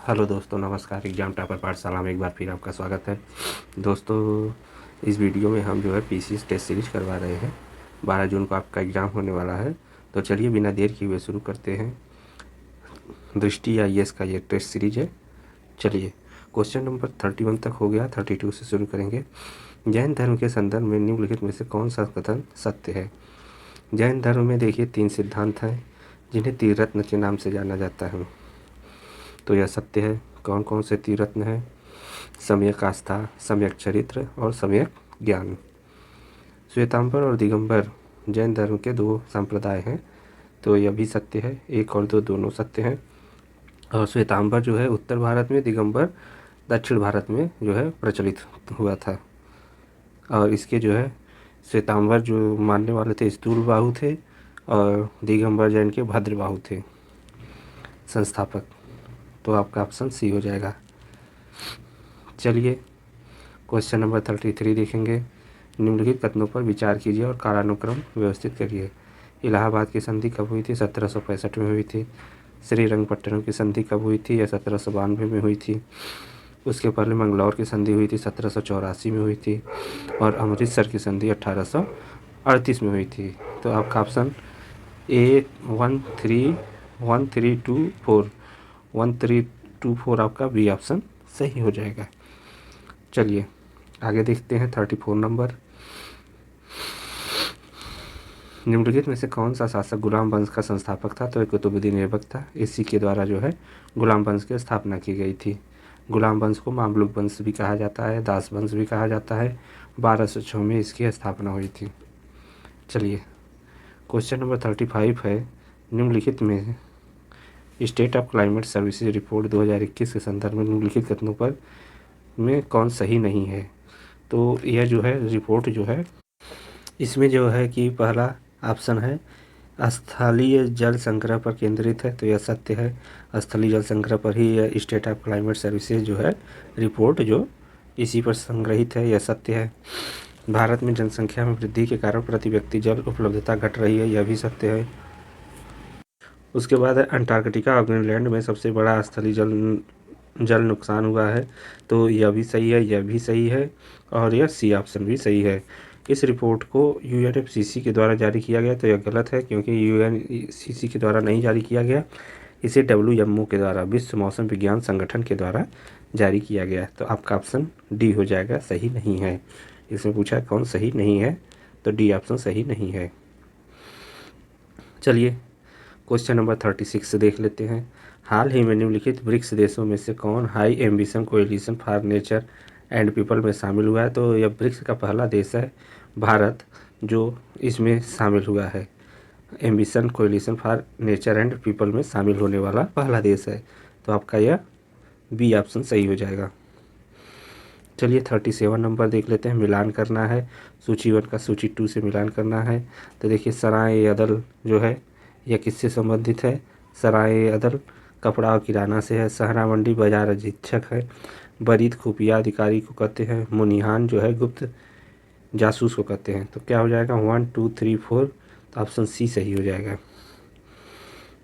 Hello दोस्तों, नमस्कार। Exam topper पाठशाला में एक बार फिर आपका स्वागत है। दोस्तों, इस वीडियो में हम जो है पीसीएस टेस्ट सीरीज करवा रहे हैं। 12 जून को आपका एग्ज़ाम होने वाला है। तो चलिए बिना देर किए हुए शुरू करते हैं। दृष्टि आईएएस का ये टेस्ट सीरीज है। चलिए, क्वेश्चन नंबर 31 तक हो गया, 32 से शुरू करेंगे। जैन धर्म के संदर्भ में निम्नलिखित में से कौन सा कथन सत्य है? जैन धर्म में देखिए 3 सिद्धांत हैं जिन्हें त्रिरत्न के नाम से जाना जाता है। तो यह सत्य है। कौन कौन से त्रिरत्न हैं? सम्यक आस्था, सम्यक चरित्र और सम्यक ज्ञान। श्वेतांबर और दिगंबर जैन धर्म के 2 संप्रदाय हैं, तो यह भी सत्य है। 1 और 2 दोनों सत्य हैं। और श्वेतांबर जो है उत्तर भारत में, दिगंबर दक्षिण भारत में जो है प्रचलित हुआ था। और इसके जो है श्वेतांबर जो मानने वाले थे स्थूल बाहु थे और दिगंबर जैन के भद्र बाहु थे संस्थापक। तो आपका ऑप्शन सी हो जाएगा। चलिए, क्वेश्चन नंबर 33 देखेंगे। निम्नलिखित कथनों पर विचार कीजिए और कालानुक्रम व्यवस्थित करिए। इलाहाबाद की संधि कब हुई थी? 1765 में हुई थी। श्रीरंगपट्टनम की संधि कब हुई थी? यह 1792 में हुई थी। उसके पहले मंगलौर की संधि हुई थी, 1784 में हुई थी। और अमृतसर की संधि 1838 में हुई थी। तो आपका ऑप्शन ए 1324 आपका बी ऑप्शन सही हो जाएगा। चलिए आगे देखते हैं 34 नंबर। निम्नलिखित में से कौन सा शासक गुलाम वंश का संस्थापक था? तो कुतुबुद्दीन ऐबक था। इसी के द्वारा जो है गुलाम वंश की स्थापना की गई थी। गुलाम वंश को मामलुक वंश भी कहा जाता है, दास वंश भी कहा जाता है। 1206 में इसकी स्थापना हुई थी। चलिए, क्वेश्चन नंबर 35 है। निम्नलिखित में state of climate services report 2021 के संदर्भ में निम्नलिखित कथनों पर में कौन सही नहीं है? तो यह जो है रिपोर्ट जो है इसमें जो है कि पहला ऑप्शन है स्थलीय जल संग्रह पर केंद्रित है। तो यह सत्य है। स्थलीय जल संग्रह पर ही यह स्टेट ऑफ क्लाइमेट सर्विसेज जो है रिपोर्ट जो इसी पर संग्रहित है, यह सत्य है। भारत में जनसंख्या में वृद्धि के कारण प्रति व्यक्ति जल उपलब्धता घट रही है, यह भी सत्य है। उसके बाद अंटार्कटिका और ग्रीनलैंड में सबसे बड़ा स्थलीय जल नुकसान हुआ है। तो यह भी सही है, यह भी सही है और यह सी ऑप्शन भी सही है। इस रिपोर्ट को यूएनएफसीसी के द्वारा जारी किया गया, तो यह गलत है क्योंकि यूएनसीसी के द्वारा नहीं जारी किया गया। इसे डब्ल्यूएमओ के द्वारा, विश्व मौसम विज्ञान संगठन के द्वारा जारी किया गया। तो आपका ऑप्शन डी हो जाएगा, सही नहीं है। इसमें पूछा कौन सही नहीं है, तो डी ऑप्शन सही नहीं है। चलिए, क्वेश्चन नंबर 36 देख लेते हैं। हाल ही में निम्नलिखित ब्रिक्स देशों में से कौन high ambition coalition for nature and people में शामिल हुआ है? तो यह ब्रिक्स का पहला देश है भारत, जो इसमें शामिल हुआ है। Ambition coalition for nature and people में शामिल होने वाला पहला देश है। तो आपका यह बी ऑप्शन सही हो जाएगा। चलिए 37 नंबर देख लेते हैं। मिलान करना है सूची 1 का सूची 2 से मिलान करना है। तो देखिए, सराय अदल जो है यह किससे संबंधित है? सराय अदल कपड़ा और किराना से है। सहरा मंडी बाजार अधीक्षक है। बरीद खुफिया अधिकारी को कहते हैं। मुनिहान जो है गुप्त जासूस को कहते हैं। तो क्या हो जाएगा 1 2 3 4, तो ऑप्शन सी सही हो जाएगा।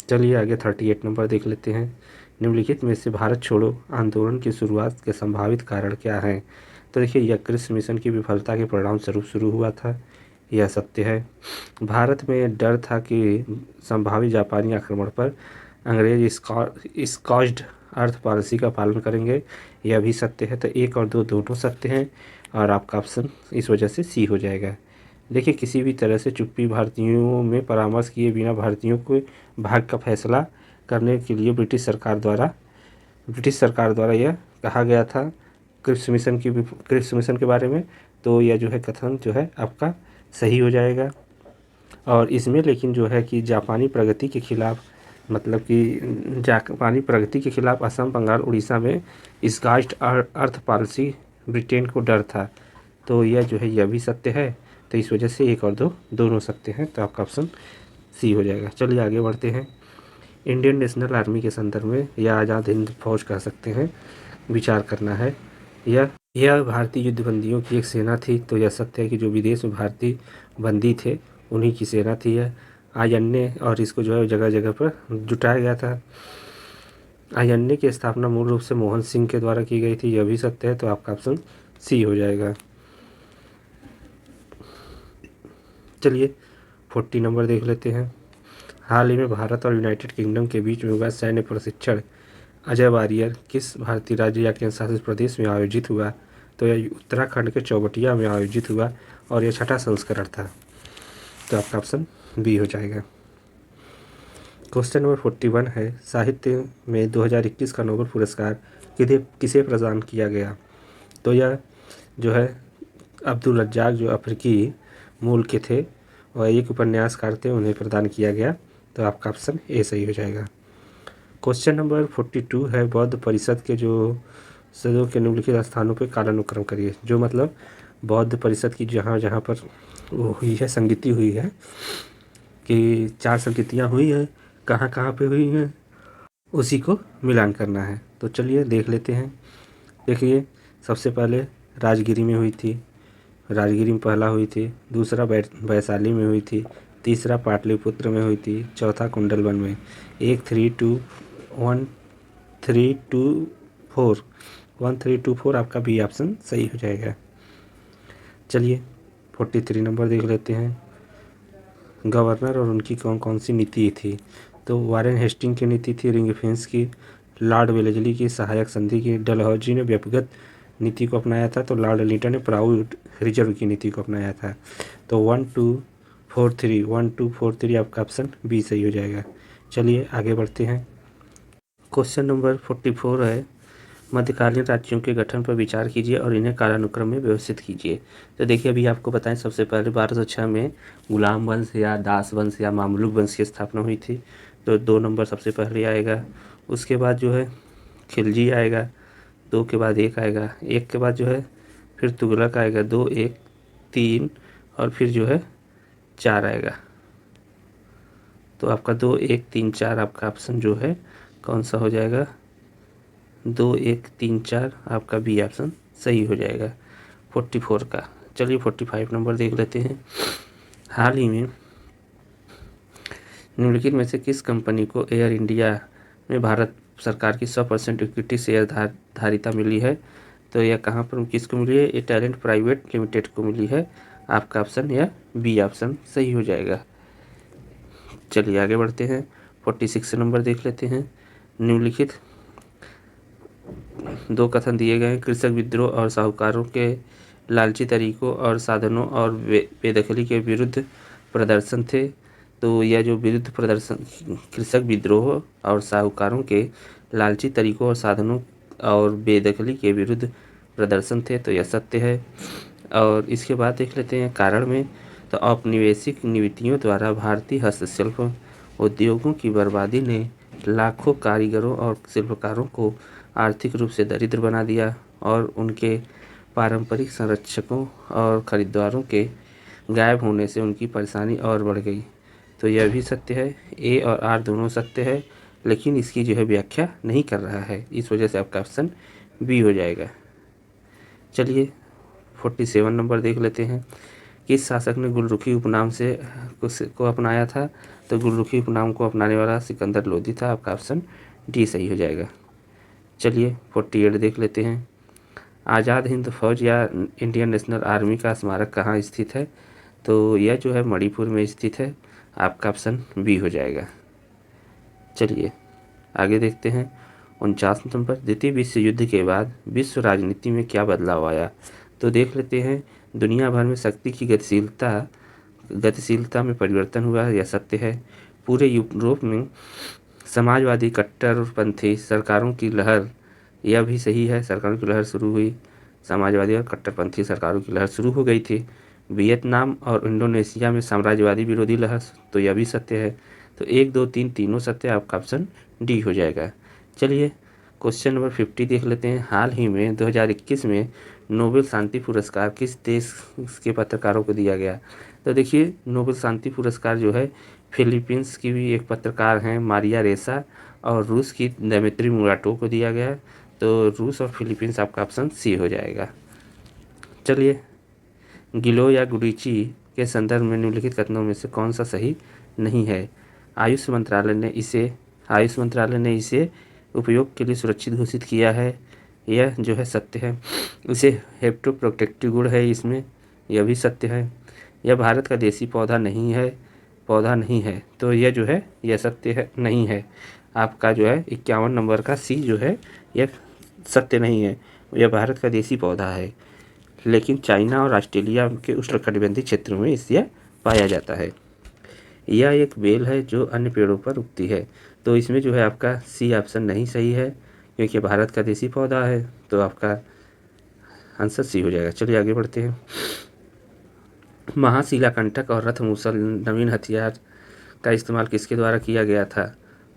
चलिए आगे 38 नंबर देख लेते हैं। निम्नलिखित में से भारत छोड़ो आंदोलन की शुरुआत के संभावित कारण क्या हैं? तो देखिए, यह कृषि मिशन की विफलता के परिणाम स्वरूप शुरू हुआ था, यह सत्य है। भारत में डर था कि संभावित जापानी आक्रमण पर अंग्रेज स्कॉच्ड अर्थ पॉलिसी का पालन करेंगे, यह भी सत्य है। तो 1 और 2 दोनों सत्य हैं और आपका ऑप्शन इस वजह से सी हो जाएगा। देखिए, किसी भी तरह से चुप्पी भारतीयों में परामर्श किए बिना भारतीयों को भाग का फैसला करने के लिए ब्रिटिश सरकार द्वारा यह कहा गया था क्रिप्स मिशन के बारे में। तो यह जो है कथन जो है आपका सही हो जाएगा। और इसमें लेकिन जो है कि जापानी प्रगति के खिलाफ, मतलब कि जापानी प्रगति के खिलाफ असम, बंगाल, उड़ीसा में स्कॉच्ड अर्थ पॉलिसी ब्रिटेन को डर था। तो यह जो है यह भी सत्य है। तो इस वजह से 1 और 2 दोनों सत्य हैं। तो आपका ऑप्शन सी हो जाएगा। चलिए आगे बढ़ते हैं। इंडियन नेशनल आर्मी के संदर्भ में या आज़ाद हिंद फौज कह सकते हैं, विचार करना है। यह भारतीय युद्धबंदियों की एक सेना थी। तो यह सत्य है कि जो विदेश में भारतीय बंदी थे उन्हीं की सेना थी यह। आईएनए और इसको जो है जगह जगह पर जुटाया गया था। आईएनए की स्थापना मूल रूप से मोहन सिंह के द्वारा की गई थी, यह भी सत्य है, तो आपका ऑप्शन सी हो जाएगा। चलिए 40 नंबर देख लेते हैं। हाल ही में भारत और यूनाइटेड किंगडम के बीच में हुआ सैन्य प्रशिक्षण अजय वारियर किस भारतीय राज्य या केंद्र शासित प्रदेश में आयोजित हुआ? तो यह उत्तराखंड के चौबटिया में आयोजित हुआ और यह छठा संस्करण था, तो आपका ऑप्शन बी हो जाएगा। क्वेश्चन नंबर 41 है, साहित्य में 2021 का नोबेल पुरस्कार किसे प्रदान किया गया? तो यह जो है अब्दुल रज्जाक जो अफ्रीकी मूल के थे और एक उपन्यासकार थे, उन्हें प्रदान किया गया, तो आपका ऑप्शन ए सही हो जाएगा। क्वेश्चन नंबर 42 है, बौद्ध परिषद के जो सदस्यों के निम्नलिखित स्थानों पर कालानुक्रम करिए। जो मतलब बौद्ध परिषद की जहाँ जहाँ पर वो हुई है, संगीति हुई है कि 4 संगीतियाँ हुई हैं, कहाँ कहाँ पे हुई हैं, उसी को मिलान करना है। तो चलिए देख लेते हैं। देखिए सबसे पहले राजगिरी में हुई थी, राजगिरी में पहला हुई थी, दूसरा वैशाली में हुई थी, तीसरा पाटलिपुत्र में हुई थी, चौथा कुंडलवन में। 1324 आपका बी ऑप्शन सही हो जाएगा। चलिए 43 नंबर देख लेते हैं। गवर्नर और उनकी कौन कौन सी नीति थी? तो वारेन हेस्टिंग की नीति थी, रिंग फेंस की, लॉर्ड वेलेस्ली की, सहायक संधि की, डलहौजी ने व्यक्तिगत नीति को अपनाया था, तो लॉर्ड लिटन ने प्राउड रिजर्व की नीति को अपनाया था। तो 1243 आपका ऑप्शन बी सही हो जाएगा। चलिए आगे बढ़ते हैं। क्वेश्चन नंबर 44 है, मध्यकालीन राज्यों के गठन पर विचार कीजिए और इन्हें कालानुक्रम में व्यवस्थित कीजिए। तो देखिए अभी आपको बताएं, सबसे पहले 1206 में गुलाम वंश या दास वंश या मामलुक वंश की स्थापना हुई थी, तो 2 नंबर सबसे पहले आएगा। उसके बाद जो है खिलजी आएगा, 2 के बाद 1 आएगा, 1 के बाद जो है फिर तुगलक आएगा, 2 1 3 और फिर जो है 4 आएगा। तो आपका 2 1 3 4 आपका ऑप्शन जो है कौन सा हो जाएगा? 2 1 3 4 आपका बी ऑप्शन सही हो जाएगा 44 का। चलिए 45 नंबर देख लेते हैं। हाल ही में निम्नलिखित में से किस कंपनी को एयर इंडिया में भारत सरकार की 100% इक्विटी शेयर धारिता मिली है? तो यह कहाँ पर किसको मिली है? ये टैलेंट प्राइवेट लिमिटेड को मिली है। आपका ऑप्शन या बी ऑप्शन सही हो जाएगा। चलिए आगे बढ़ते हैं। 46 नंबर देख लेते हैं। निम्नलिखित 2 कथन दिए गए हैं, कृषक विद्रोह और साहूकारों के लालची तरीकों और साधनों और बेदखली के विरुद्ध प्रदर्शन थे। तो यह जो विरुद्ध प्रदर्शन कृषक विद्रोह और साहूकारों के लालची तरीकों और साधनों और बेदखली के विरुद्ध प्रदर्शन थे, तो यह सत्य है। और इसके बाद देख लेते हैं कारण में। तो औपनिवेशिक नीतियों द्वारा भारतीय हस्तशिल्प उद्योगों की बर्बादी ने लाखों कारीगरों और शिल्पकारों को आर्थिक रूप से दरिद्र बना दिया और उनके पारंपरिक संरक्षकों और खरीदारों के गायब होने से उनकी परेशानी और बढ़ गई। तो यह भी सत्य है, ए और आर दोनों सत्य है, लेकिन इसकी जो है व्याख्या नहीं कर रहा है, इस वजह से आपका ऑप्शन बी हो जाएगा। चलिए 47 नंबर देख लेते हैं। किस शासक ने गुलरुखी उपनाम से को अपनाया था? तो गुलरुखी उपनाम को अपनाने वाला सिकंदर लोदी था। आपका ऑप्शन डी सही हो जाएगा। चलिए 48 देख लेते हैं। आज़ाद हिंद फौज या इंडियन नेशनल आर्मी का स्मारक कहाँ स्थित है? तो यह जो है मणिपुर में स्थित है। आपका ऑप्शन बी हो जाएगा। चलिए आगे देखते हैं। 49 नंबर, द्वितीय विश्व युद्ध के बाद विश्व राजनीति में क्या बदलाव आया? तो देख लेते हैं। दुनिया भर में शक्ति की गतिशीलता में परिवर्तन हुआ, यह सत्य है। पूरे यूरोप में समाजवादी कट्टरपंथी सरकारों की लहर, यह भी सही है, सरकारों की लहर शुरू हुई, समाजवादी और कट्टरपंथी सरकारों की लहर शुरू हो गई थी। वियतनाम और इंडोनेशिया में साम्राज्यवादी विरोधी लहर, तो यह भी सत्य है। तो 1 2 3 तीनों सत्य, आपका ऑप्शन डी हो जाएगा। चलिए क्वेश्चन नंबर 50 देख लेते हैं। हाल ही में 2021 में नोबेल शांति पुरस्कार किस देश के पत्रकारों को दिया गया? तो देखिए नोबेल शांति पुरस्कार जो है फिलीपींस की भी एक पत्रकार हैं मारिया रेसा और रूस की दिमित्री मुराटोव को दिया गया। तो रूस और फिलीपींस आपका ऑप्शन सी हो जाएगा। चलिए गिलो या गुडीची के संदर्भ में निम्नलिखित कथनों में से कौन सा सही नहीं है? आयुष मंत्रालय ने इसे उपयोग के लिए सुरक्षित घोषित किया है, यह जो है सत्य है। इसे हेप्टोप्रोटेक्टिव गुण है इसमें, यह भी सत्य है। यह भारत का देसी पौधा नहीं है, तो यह जो है यह सत्य है नहीं है। आपका जो है 51 नंबर का सी जो है यह सत्य नहीं है, यह भारत का देसी पौधा है, लेकिन चाइना और ऑस्ट्रेलिया के उष्णकटिबंधीय क्षेत्रों में इसे पाया जाता है। यह एक बेल है जो अन्य पेड़ों पर उगती है, तो इसमें जो है आपका सी ऑप्शन नहीं सही है, क्योंकि भारत का देसी पौधा है, तो आपका आंसर सी हो जाएगा। चलिए आगे बढ़ते हैं। महाशिलाकंटक और रथमूसल नवीन हथियार का इस्तेमाल किसके द्वारा किया गया था?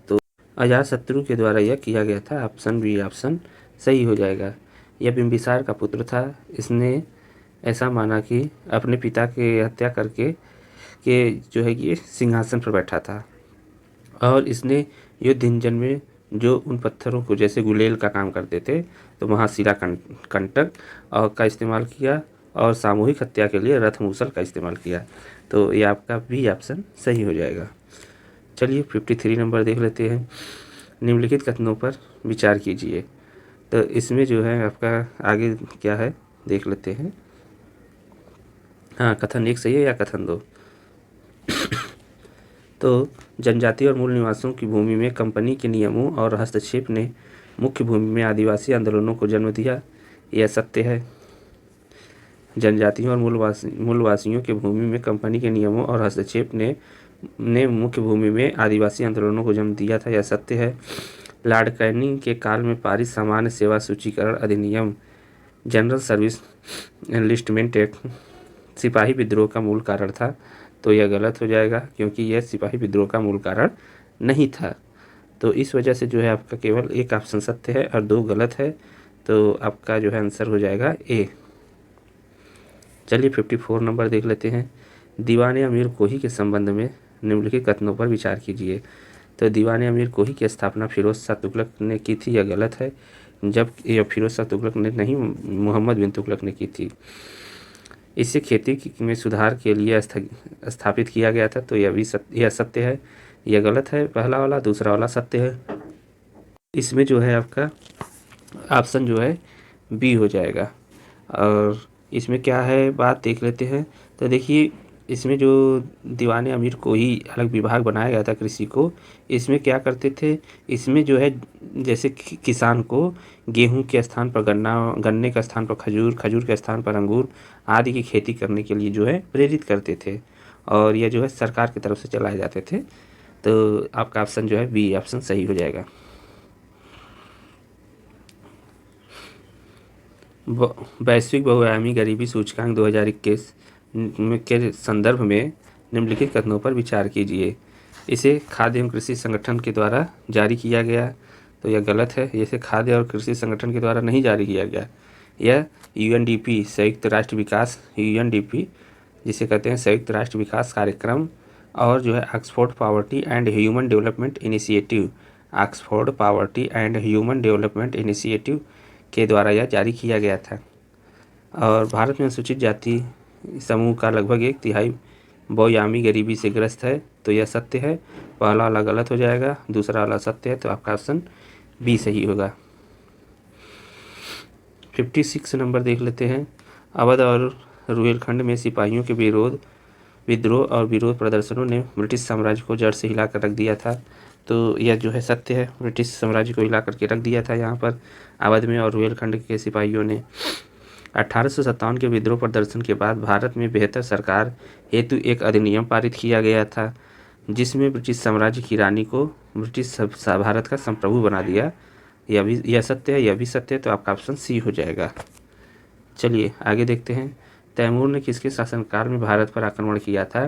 तो अजातशत्रु के द्वारा यह किया गया था। ऑप्शन बी ऑप्शन सही हो जाएगा। यह बिंबिसार का पुत्र था। इसने ऐसा माना कि अपने पिता की हत्या करके जो है ये सिंहासन पर बैठा था, और इसने युद्ध इंजन में जो उन पत्थरों को जैसे गुलेल का काम करते थे, तो महाशिला कंटक और का इस्तेमाल किया, और सामूहिक हत्या के लिए रथमूसल का इस्तेमाल किया। तो ये आपका बी ऑप्शन सही हो जाएगा। चलिए 53 नंबर देख लेते हैं। निम्नलिखित कथनों पर विचार कीजिए। तो इसमें जो है आपका आगे क्या है देख लेते हैं। हाँ, कथन 1 सही है या कथन 2? तो जनजाति और मूल निवासियों की भूमि में कंपनी के नियमों और हस्तक्षेप ने मुख्य भूमि में आदिवासी आंदोलनों को जन्म दिया, यह सत्य है। जनजातियों और मूलवासियों की भूमि में कंपनी के नियमों और हस्तक्षेप ने मुख्य भूमि में आदिवासी आंदोलनों को जन्म दिया था, यह सत्य है। लॉर्ड कैनिंग के काल में पारित सामान्य सेवा सूचीकरण अधिनियम जनरल सर्विस एनलिस्टमेंट एक्ट सिपाही विद्रोह का मूल कारण था, तो यह गलत हो जाएगा, क्योंकि यह सिपाही विद्रोह का मूल कारण नहीं था। तो इस वजह से जो है आपका केवल एक ऑप्शन सत्य है और 2 गलत है, तो आपका जो है आंसर हो जाएगा ए। चलिए 54 नंबर देख लेते हैं। दीवाने अमीर कोही के संबंध में निम्नलिखित कथनों पर विचार कीजिए। तो दीवाने अमीर कोही की स्थापना फिरोज शाह तुगलक ने की थी, यह गलत है। जब यह फिरोज शाह तुगलक ने नहीं, मोहम्मद बिन तुगलक ने की थी। इसे खेती में सुधार के लिए स्थापित किया गया था, तो यह सत्य है। यह गलत है पहला वाला, दूसरा वाला सत्य है। इसमें जो है आपका ऑप्शन जो है बी हो जाएगा। और इसमें क्या है बात देख लेते हैं। तो देखिए इसमें जो दीवाने अमीर को ही अलग विभाग बनाया गया था कृषि को, इसमें क्या करते थे, इसमें जो है जैसे किसान को गेहूं के स्थान पर गन्ने के स्थान पर खजूर के स्थान पर अंगूर आदि की खेती करने के लिए जो है प्रेरित करते थे, और यह जो है सरकार की तरफ से चलाए जाते थे। तो आपका ऑप्शन जो है बी ऑप्शन सही हो जाएगा। वैश्विक बहुआयामी गरीबी सूचकांक 2021 के संदर्भ में निम्नलिखित कथनों पर विचार कीजिए। इसे खाद्य एवं कृषि संगठन के द्वारा जारी किया गया, तो यह गलत है। इसे खाद्य और कृषि संगठन के द्वारा नहीं जारी किया गया। यह यूएनडीपी संयुक्त राष्ट्र विकास यूएनडीपी जिसे कहते हैं संयुक्त राष्ट्र विकास कार्यक्रम, और जो है Oxford poverty and human development initiative के द्वारा यह जारी किया गया था। और भारत में अनुसूचित जाति समूह का लगभग 1/3 बहुआयामी गरीबी से ग्रस्त है, तो यह सत्य है। पहला वाला गलत हो जाएगा, दूसरा वाला सत्य है, तो आपका ऑप्शन बी सही होगा। 56 नंबर देख लेते हैं। अवध और रुहेलखंड में सिपाहियों के विद्रोह और विरोध प्रदर्शनों ने ब्रिटिश साम्राज्य को जड़ से हिलाकर रख दिया था, तो यह जो है सत्य है। ब्रिटिश साम्राज्य को हिला करके रख दिया था यहाँ पर अवध में और रुहेलखंड के सिपाहियों ने। 1857 के विद्रोह प्रदर्शन के बाद भारत में बेहतर सरकार हेतु एक अधिनियम पारित किया गया था, जिसमें ब्रिटिश साम्राज्य की रानी को ब्रिटिश भारत का संप्रभु बना दिया। यह सत्य है, यह भी सत्य है, तो आपका ऑप्शन सी हो जाएगा। चलिए आगे देखते हैं। तैमूर ने किसके शासनकाल में भारत पर आक्रमण किया था?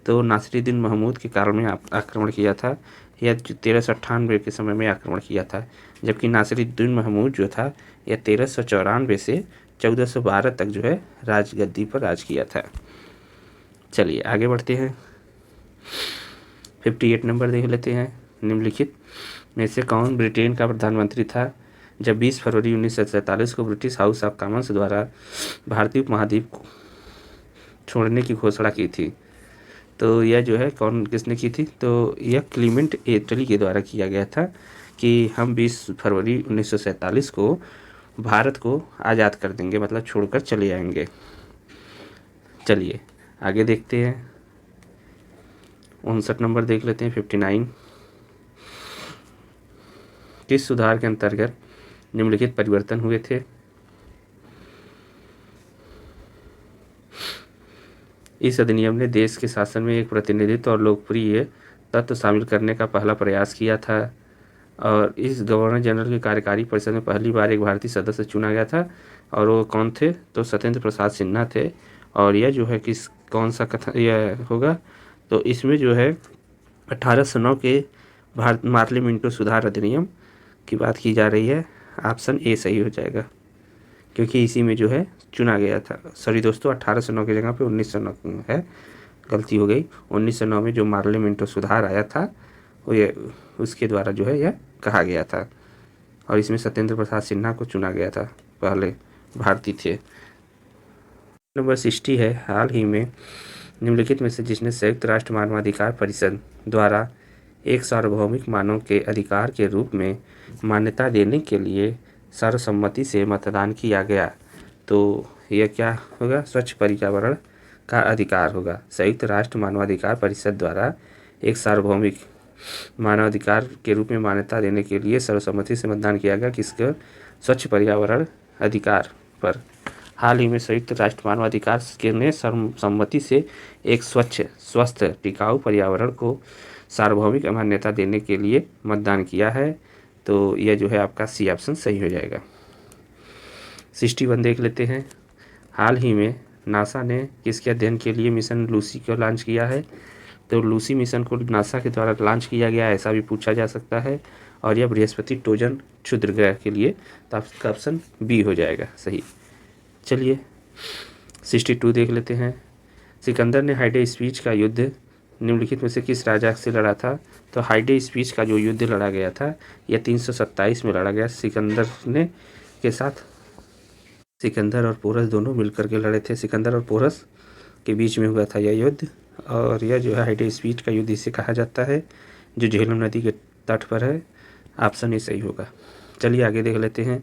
तो नासिरुद्दीन महमूद के काल में आक्रमण किया था। यह 1398 के समय में आक्रमण किया था, जबकि नासिरुद्दीन महमूद जो था यह 1394 से 1412 तक जो है राजगद्दी पर राज किया था। चलिए आगे बढ़ते हैं। 58 नंबर देख लेते हैं। निम्नलिखित में से कौन ब्रिटेन का प्रधानमंत्री था जब 20 फरवरी 1947 को ब्रिटिश हाउस ऑफ कॉमन्स द्वारा भारतीय उपमहाद्वीप छोड़ने की घोषणा की थी? तो यह जो है किसने की थी? तो यह क्लीमेंट एटली के द्वारा किया गया था, कि हम 20 फरवरी 1947 को भारत को आज़ाद कर देंगे, मतलब छोड़कर चले आएंगे। चलिए आगे देखते हैं। 59 नंबर देख लेते हैं, 59। किस सुधार के अंतर्गत निम्नलिखित परिवर्तन हुए थे? इस अधिनियम ने देश के शासन में एक प्रतिनिधित्व और लोकप्रिय तत्व शामिल करने का पहला प्रयास किया था। और इस गवर्नर जनरल की कार्यकारी परिषद में पहली बार एक भारतीय सदस्य चुना गया था, और वो कौन थे? तो सत्येंद्र प्रसाद सिन्हा थे। और यह जो है किस कौन सा कथन यह होगा? तो इसमें जो है 1809 के भारत मार्ले मिंटो सुधार अधिनियम की बात की जा रही है। ऑप्शन ए सही हो जाएगा, क्योंकि इसी में जो है चुना गया था। सॉरी दोस्तों, 1809 की जगह पे 1909 है, गलती हो गई। 1909 में जो मार्ले मिंटो सुधार आया था वो ये उसके द्वारा जो है यह कहा गया था, और इसमें सत्येंद्र प्रसाद सिन्हा को चुना गया था, पहले भारतीय थे। नंबर 60 है, हाल ही में निम्नलिखित में से जिसने संयुक्त राष्ट्र मानवाधिकार परिषद द्वारा एक सार्वभौमिक मानव के अधिकार के रूप में मान्यता देने के लिए सर्वसम्मति से मतदान किया गया? तो यह क्या होगा? स्वच्छ पर्यावरण का अधिकार होगा। संयुक्त राष्ट्र मानवाधिकार परिषद द्वारा एक सार्वभौमिक मानवाधिकार के रूप में मान्यता देने के लिए सर्वसम्मति से मतदान किया गया किसका? स्वच्छ पर्यावरण अधिकार पर। हाल ही में संयुक्त राष्ट्र मानवाधिकार ने सर्वसम्मति से एक स्वच्छ, स्वस्थ, टिकाऊ पर्यावरण को सार्वभौमिक मान्यता देने के लिए मतदान किया है। तो यह जो है आपका सी ऑप्शन सही हो जाएगा। 61 देख लेते हैं। हाल ही में नासा ने किसके अध्ययन के लिए मिशन लूसी को लॉन्च किया है? तो लूसी मिशन को नासा के द्वारा लॉन्च किया गया, ऐसा भी पूछा जा सकता है। और यह बृहस्पति ट्रोजन क्षुद्र ग्रह के लिए, तो आपका ऑप्शन बी हो जाएगा सही। चलिए 62 देख लेते हैं। सिकंदर ने हाइडे स्पीच का युद्ध निम्नलिखित में से किस राजा से लड़ा था? तो हाइडे स्पीच का जो युद्ध लड़ा गया था यह 327 में लड़ा गया सिकंदर ने के साथ। सिकंदर और पोरस दोनों मिलकर के लड़े थे। सिकंदर और पोरस के बीच में हुआ था यह युद्ध, और यह जो है हाइडे स्पीच का युद्ध इसे कहा जाता है, जो झेलम नदी के तट पर है। ऑप्शन ही सही होगा। चलिए आगे देख लेते हैं।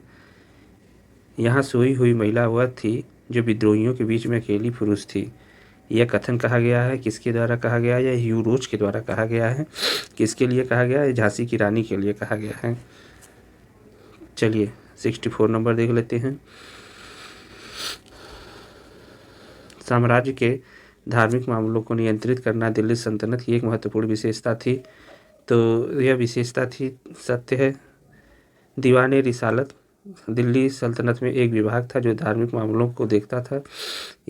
यहाँ सोई हुई महिला वह थी जो विद्रोहियों के बीच में अकेली पुरुष थी। यह कथन कहा गया है, किसके द्वारा कहा गया है? यह ह्यू रोज के द्वारा कहा गया है। किसके लिए कहा गया है? झांसी की रानी के लिए कहा गया है। चलिए 64 नंबर देख लेते हैं। साम्राज्य के धार्मिक मामलों को नियंत्रित करना दिल्ली सल्तनत की एक महत्वपूर्ण विशेषता थी। तो यह विशेषता थी, सत्य है। दीवान रिसालत दिल्ली सल्तनत में एक विभाग था जो धार्मिक मामलों को देखता था।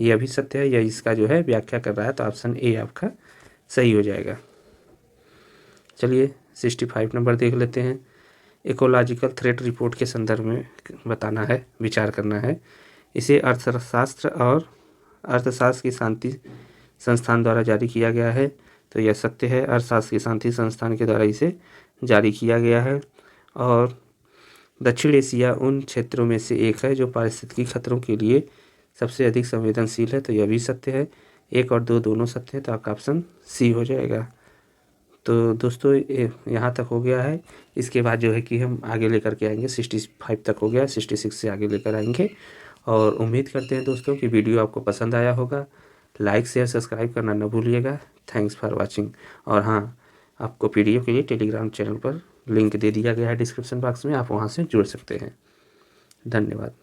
यह भी सत्य है, यह इसका जो है व्याख्या कर रहा है। तो ऑप्शन ए आपका सही हो जाएगा। चलिए 65 नंबर देख लेते हैं। इकोलॉजिकल थ्रेट रिपोर्ट के संदर्भ में बताना है, विचार करना है। इसे अर्थशास्त्र और अर्थशास्त्र की शांति संस्थान द्वारा जारी किया गया है। तो यह सत्य है, अर्थशास्त्र की शांति संस्थान के द्वारा इसे जारी किया गया है। और दक्षिण एशिया उन क्षेत्रों में से एक है जो पारिस्थितिकी खतरों के लिए सबसे अधिक संवेदनशील है। तो यह भी सत्य है। 1 और 2 दोनों सत्य है, तो आपका ऑप्शन सी हो जाएगा। तो दोस्तों यहाँ तक हो गया है। इसके बाद जो है कि हम आगे लेकर के आएंगे, 65 तक हो गया, 66 से आगे लेकर आएंगे। और उम्मीद करते हैं दोस्तों कि वीडियो आपको पसंद आया होगा। लाइक शेयर सब्सक्राइब करना न भूलिएगा। Thanks for watching. और हाँ, आपको पीडीएफ के लिए टेलीग्राम चैनल पर लिंक दे दिया गया है डिस्क्रिप्शन बॉक्स में, आप वहाँ से जुड़ सकते हैं। धन्यवाद।